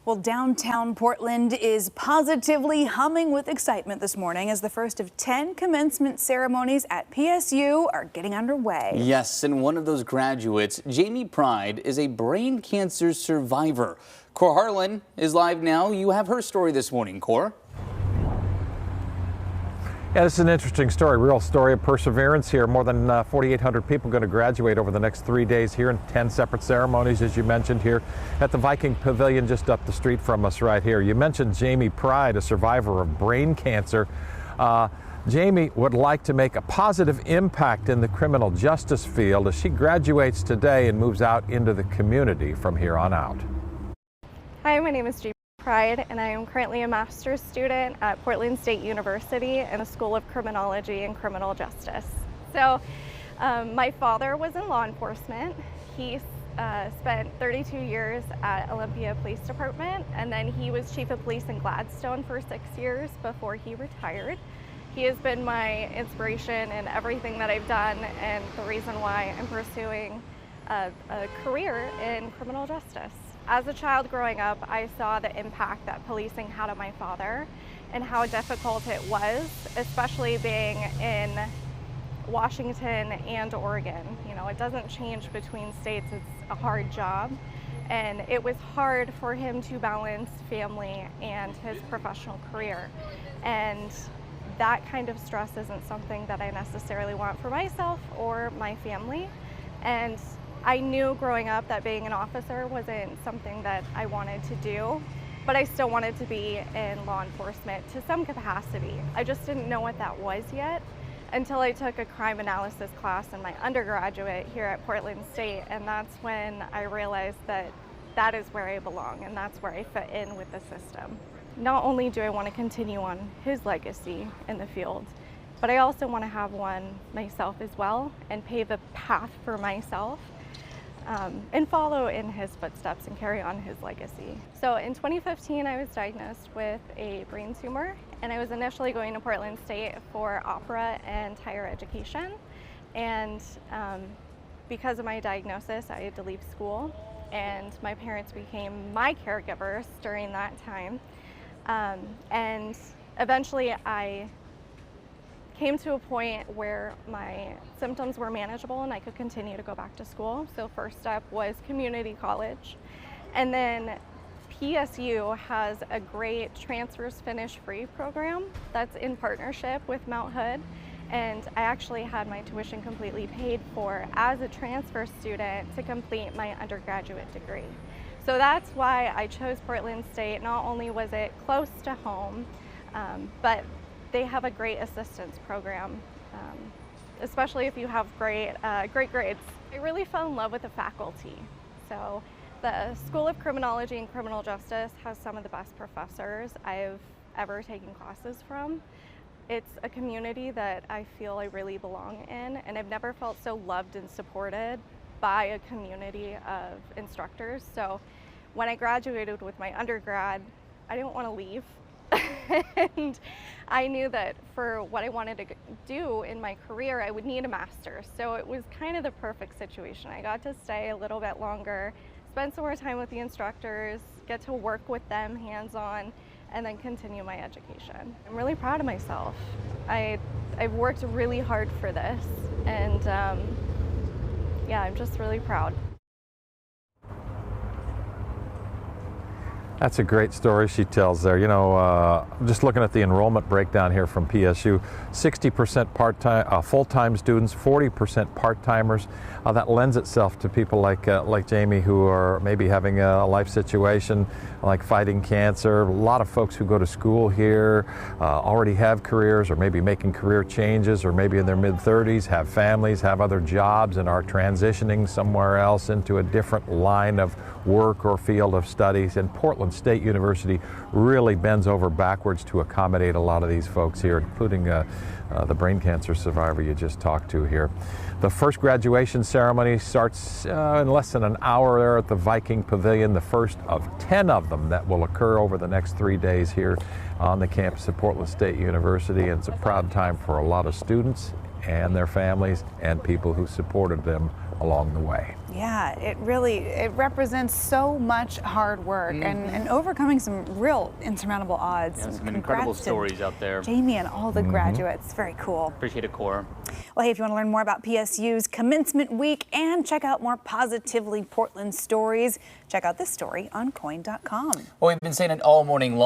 Well, downtown Portland is positively humming with excitement this morning as the first of 10 commencement ceremonies at PSU are getting underway. Yes, and one of those graduates, Jamie Pride, is a brain cancer survivor. Cor Harlan is live now. You have her story this morning, Cor. Yeah, this is an interesting story, real story of perseverance here. More than 4,800 people going to graduate over the next 3 days here in 10 separate ceremonies, as you mentioned, here at the Viking Pavilion just up the street from us right here. You mentioned Jamie Pride, a survivor of brain cancer. Jamie would like to make a positive impact in the criminal justice field as she graduates today and moves out into the community from here on out. Hi, my name is Jamie Pride, and I am currently a master's student at Portland State University in the School of Criminology and Criminal Justice. So my father was in law enforcement. He spent 32 years at Olympia Police Department, and then he was chief of police in Gladstone for 6 years before he retired. He has been my inspiration in everything that I've done and the reason why I'm pursuing a career in criminal justice. As a child growing up, I saw the impact that policing had on my father and how difficult it was, especially being in Washington and Oregon. You know, it doesn't change between states, it's a hard job. And it was hard for him to balance family and his professional career. And that kind of stress isn't something that I necessarily want for myself or my family. And I knew growing up that being an officer wasn't something that I wanted to do, but I still wanted to be in law enforcement to some capacity. I just didn't know what that was yet until I took a crime analysis class in my undergraduate here at Portland State, and that's when I realized that that is where I belong and that's where I fit in with the system. Not only do I want to continue on his legacy in the field, but I also want to have one myself as well and pave a path for myself and follow in his footsteps and carry on his legacy. So in 2015, I was diagnosed with a brain tumor, and I was initially going to Portland State for opera and higher education. And because of my diagnosis, I had to leave school, and my parents became my caregivers during that time. And eventually I came to a point where my symptoms were manageable and I could continue to go back to school. So first step was community college. And then PSU has a great transfers finish free program that's in partnership with Mount Hood. And I actually had my tuition completely paid for as a transfer student to complete my undergraduate degree. So that's why I chose Portland State. Not only was it close to home, but they have a great assistance program, especially if you have great grades. I really fell in love with the faculty. So the School of Criminology and Criminal Justice has some of the best professors I've ever taken classes from. It's a community that I feel I really belong in, and I've never felt so loved and supported by a community of instructors. So when I graduated with my undergrad, I didn't want to leave. And I knew that for what I wanted to do in my career, I would need a master's. So it was kind of the perfect situation. I got to stay a little bit longer, spend some more time with the instructors, get to work with them hands-on, and then continue my education. I'm really proud of myself. I've worked really hard for this, and yeah, I'm just really proud. That's a great story she tells there. You know, just looking at the enrollment breakdown here from PSU, 60% part-time, full-time students, 40% part-timers. That lends itself to people like Jamie, who are maybe having a life situation like fighting cancer. A lot of folks who go to school here already have careers, or maybe making career changes, or maybe in their mid-30s, have families, have other jobs, and are transitioning somewhere else into a different line of work or field of studies. And Portland State University really bends over backwards to accommodate a lot of these folks here, including the brain cancer survivor you just talked to here. The first graduation ceremony starts in less than an hour there at the Viking Pavilion, the first of 10 of them that will occur over the next 3 days here on the campus of Portland State University. And it's a proud time for a lot of students and their families and people who supported them along the way. Yeah, it represents so much hard work and overcoming some real insurmountable odds. Yeah, And some incredible congrats to stories out there. Jamie and all the graduates. Very cool. Appreciate it, Cora. Well, hey, if you want to learn more about PSU's commencement week and check out more Positively Portland stories, check out this story on KOIN.com. Well, we've been saying it all morning long.